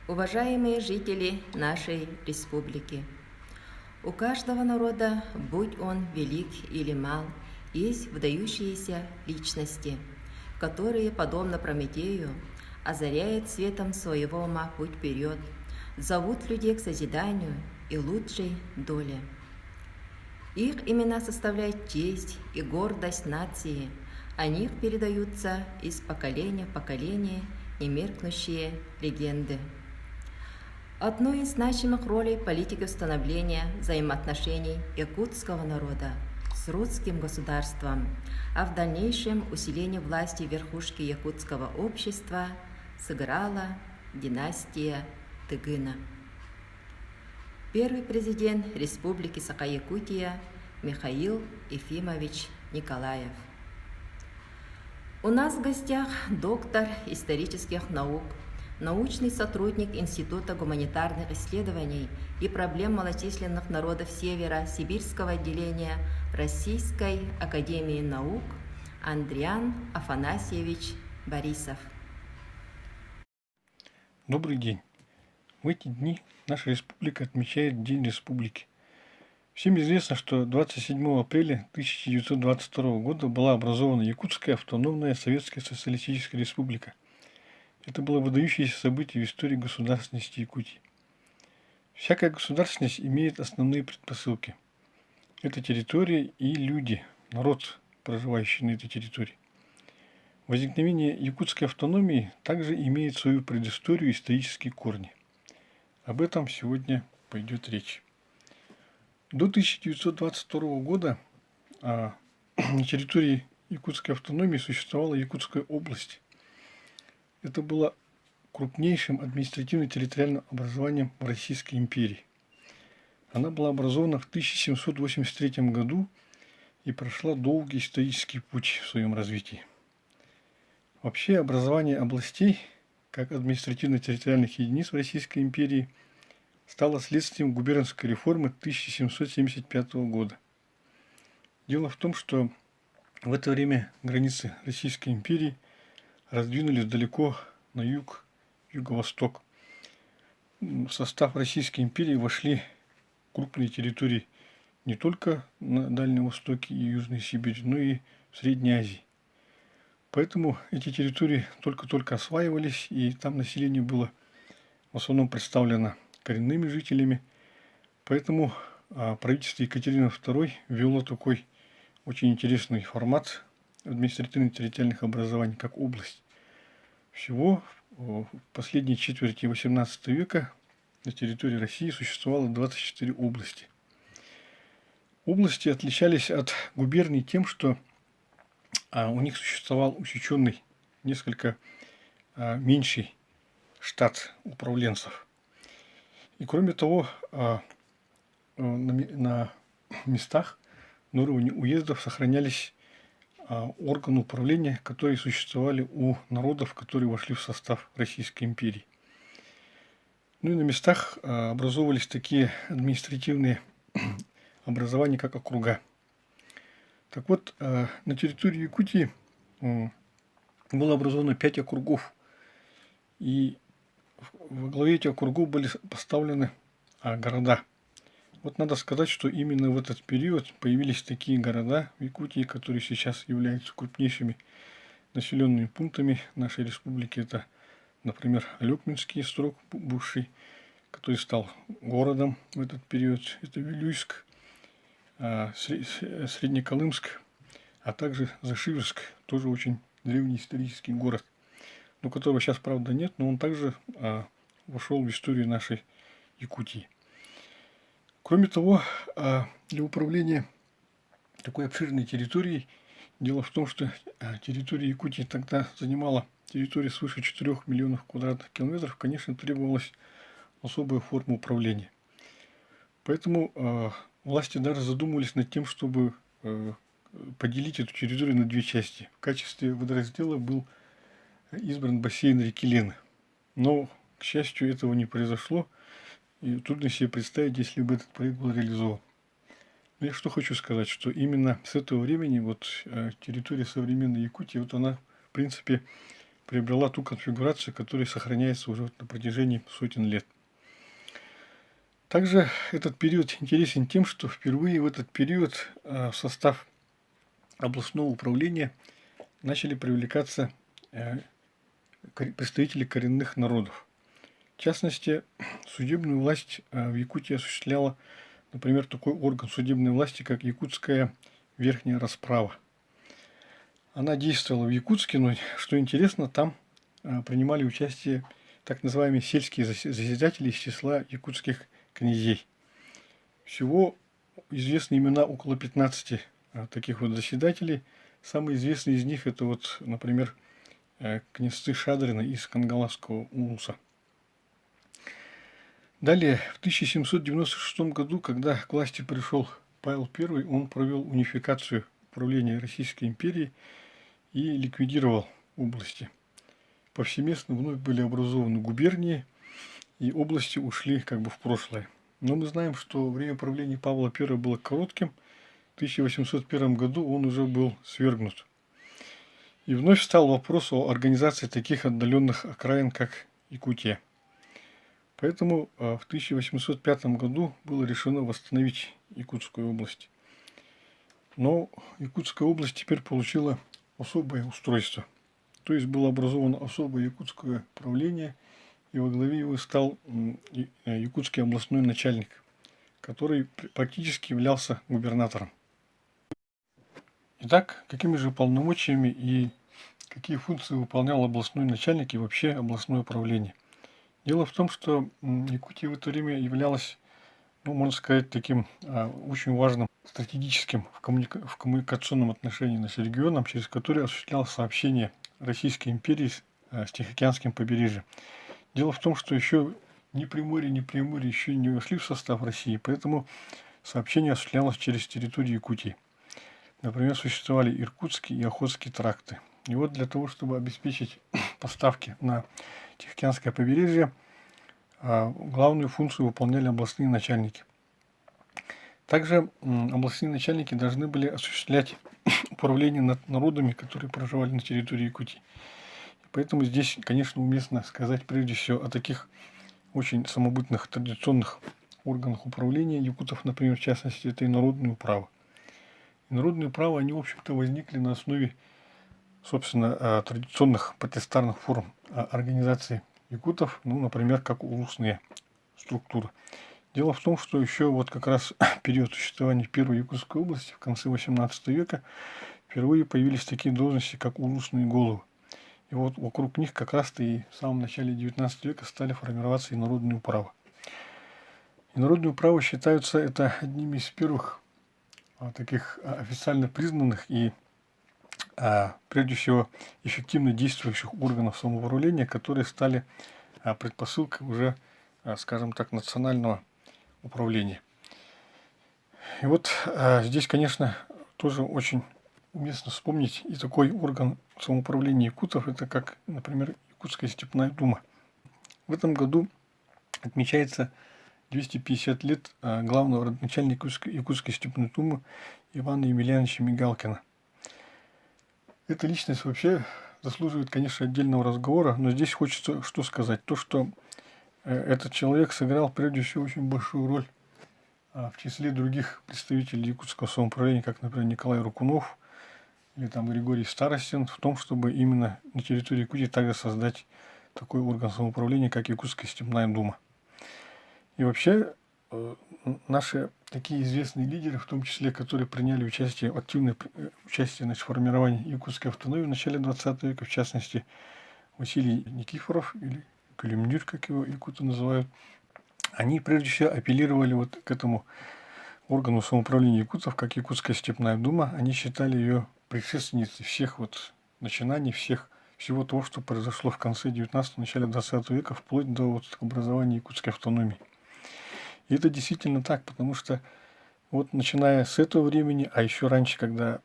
Уважаемые жители нашей республики, у каждого народа, будь он велик или мал, есть выдающиеся личности, которые, подобно Прометею, озаряют светом своего ума путь вперед, зовут людей к созиданию и лучшей доле. Их имена составляют честь и гордость нации, о них передаются из поколения в поколение немеркнущие легенды. Одной из значимых ролей политики установления взаимоотношений якутского народа с русским государством, а в дальнейшем усилении власти верхушки якутского общества сыграла династия Тыгына. Первый президент Республики Саха-Якутия Михаил Ефимович Николаев. У нас в гостях доктор исторических наук, научный сотрудник Института гуманитарных исследований и проблем малочисленных народов Севера Сибирского отделения Российской академии наук Андриан Афанасьевич Борисов. Добрый день. В эти дни наша республика отмечает День Республики. Всем известно, что 27 апреля 1922 года была образована Якутская автономная Советская Социалистическая Республика. Это было выдающееся событие в истории государственности Якутии. Всякая государственность имеет основные предпосылки. Это территория и люди, народ, проживающий на этой территории. Возникновение якутской автономии также имеет свою предысторию и исторические корни. Об этом сегодня пойдет речь. До 1922 года на территории якутской автономии существовала Якутская область. Это было крупнейшим административно-территориальным образованием в Российской империи. Она была образована в 1783 году и прошла долгий исторический путь в своем развитии. Вообще образование областей, как административно-территориальных единиц в Российской империи, стало следствием губернской реформы 1775 года. Дело в том, что в это время границы Российской империи раздвинулись далеко на юг, юго-восток. В состав Российской империи вошли крупные территории не только на Дальнем Востоке и Южной Сибири, но и в Средней Азии. Поэтому эти территории только-только осваивались, и там население было в основном представлено коренными жителями. Поэтому правительство Екатерины II ввело такой очень интересный формат административно-территориальных образований, как область. Всего в последней четверти XVIII века на территории России существовало 24 области. Области отличались от губерний тем, что у них существовал усеченный, несколько меньший штат управленцев. И кроме того, на местах, на уровне уездов сохранялись органы управления, которые существовали у народов, которые вошли в состав Российской империи. Ну и на местах образовывались такие административные образования, как округа. Так вот, на территории Якутии было образовано 5 округов, и во главе этих округов были поставлены города. Вот надо сказать, что именно в этот период появились такие города в Якутии, которые сейчас являются крупнейшими населенными пунктами нашей республики. Это, например, Алекминский строк, бывший, который стал городом в этот период. Это Вилюйск, Среднеколымск, а также Зашиверск, тоже очень древний исторический город, но которого сейчас, правда, нет, но он также вошел в историю нашей Якутии. Кроме того, для управления такой обширной территорией, дело в том, что территория Якутии тогда занимала территорию свыше 4 миллионов квадратных километров, конечно, требовалась особая форма управления. Поэтому власти даже задумывались над тем, чтобы поделить эту территорию на 2 части. В качестве водораздела был избран бассейн реки Лены. Но, к счастью, этого не произошло, и трудно себе представить, если бы этот проект был реализован. Но я что хочу сказать, что именно с этого времени территория современной Якутии, она, в принципе, приобрела ту конфигурацию, которая сохраняется уже на протяжении сотен лет. Также этот период интересен тем, что впервые в этот период в состав областного управления начали привлекаться представители коренных народов. В частности, судебную власть в Якутии осуществляла, например, такой орган судебной власти, как Якутская верхняя расправа. Она действовала в Якутске, но, что интересно, там принимали участие так называемые сельские заседатели из числа якутских князей. Всего известны имена около 15 таких вот заседателей. Самый известный из них это вот, например, княжцы Шадрина из Кангаласского улуса. Далее, в 1796 году, когда к власти пришел Павел I, он провел унификацию управления Российской империей и ликвидировал области. Повсеместно вновь были образованы губернии, и области ушли как бы в прошлое. Но мы знаем, что время правления Павла I было коротким. В 1801 году он уже был свергнут. И вновь встал вопрос о организации таких отдаленных окраин, как Якутия. Поэтому в 1805 году было решено восстановить Якутскую область. Но Якутская область теперь получила особое устройство. То есть было образовано особое якутское правление, и во главе его стал якутский областной начальник, который практически являлся губернатором. Итак, какими же полномочиями и какие функции выполнял областной начальник и вообще областное управление? Дело в том, что Якутия в это время являлась, ну, можно сказать, таким очень важным стратегическим в коммуникационном отношении регионом, через который осуществлялось сообщение Российской империи с Тихоокеанским побережьем. Дело в том, что еще ни Приморье, ни Приамурье еще не вошли в состав России, поэтому сообщение осуществлялось через территорию Якутии. Например, существовали Иркутские и Охотские тракты. И вот для того, чтобы обеспечить поставки на Тихоокеанское побережье, главную функцию выполняли областные начальники. Также областные начальники должны были осуществлять управление над народами, которые проживали на территории Якутии. Поэтому здесь, конечно, уместно сказать прежде всего о таких очень самобытных традиционных органах управления якутов, например, в частности, это и народные управы. И народные управы, они, в общем-то, возникли на основе, собственно, традиционных протестантных форм организации якутов, ну, например, как улусные структуры. Дело в том, что еще вот как раз период существования Первой Якутской области в конце XVIII века впервые появились такие должности, как улусные головы. И вот вокруг них как раз-то и в самом начале XIX века стали формироваться и народные управы. И народные управы считаются это одними из первых таких официально признанных и прежде всего эффективно действующих органов самоуправления, которые стали предпосылкой уже, скажем так, национального управления. И вот здесь, конечно, тоже очень уместно вспомнить и такой орган самоуправления якутов, это как, например, Якутская степная дума. В этом году отмечается 250 лет главного родоначальника Якутской степной думы Ивана Емельяновича Мигалкина. Эта личность вообще заслуживает, конечно, отдельного разговора, но здесь хочется что сказать. То, что этот человек сыграл прежде всего очень большую роль в числе других представителей якутского самоуправления, как, например, Николай Рукунов или там Григорий Старостин, в том, чтобы именно на территории Якутии также создать такой орган самоуправления, как Якутская степная дума. И вообще наши такие известные лидеры, в том числе, которые приняли активное участие в формировании якутской автономии в начале 20 века, в частности, Василий Никифоров или Калимнюр, как его якуты называют, они прежде всего апеллировали вот к этому органу самоуправления якутов, как Якутская степная дума. Они считали ее предшественницей всех вот начинаний, всего того, что произошло в конце 19-го, начале 20 века, вплоть до вот образования якутской автономии. И это действительно так, потому что вот начиная с этого времени, а еще раньше, когда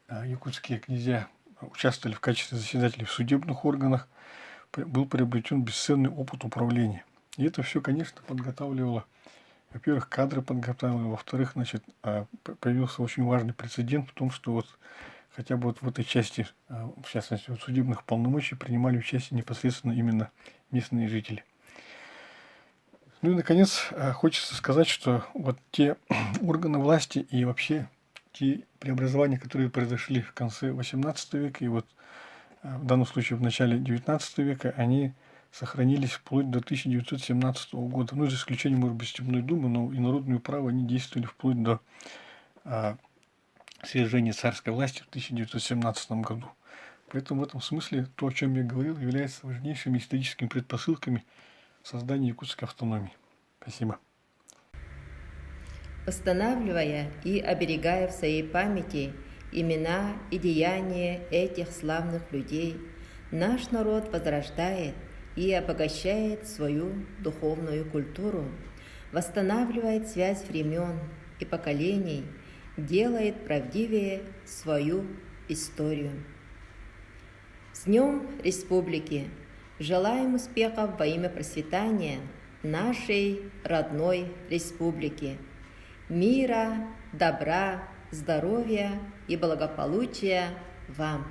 якутские князья участвовали в качестве заседателей в судебных органах, был приобретен бесценный опыт управления. И это все, конечно, подготавливало, во-первых, кадры подготавливало, во-вторых, значит, появился очень важный прецедент в том, что вот хотя бы вот в этой части, в частности, вот судебных полномочий, принимали участие непосредственно именно местные жители. Ну и, наконец, хочется сказать, что вот те органы власти и вообще те преобразования, которые произошли в конце XVIII века и вот в данном случае в начале XIX века, они сохранились вплоть до 1917 года. Ну, за исключением, может быть, Степной Думы, но и народное право они действовали вплоть до свержения царской власти в 1917 году. Поэтому в этом смысле то, о чем я говорил, является важнейшими историческими предпосылками создания якутской автономии. Спасибо. Восстанавливая и оберегая в своей памяти имена и деяния этих славных людей, наш народ возрождает и обогащает свою духовную культуру, восстанавливает связь времен и поколений, делает правдивее свою историю. С Днем Республики! Желаем успехов во имя процветания нашей родной республики. Мира, добра, здоровья и благополучия вам!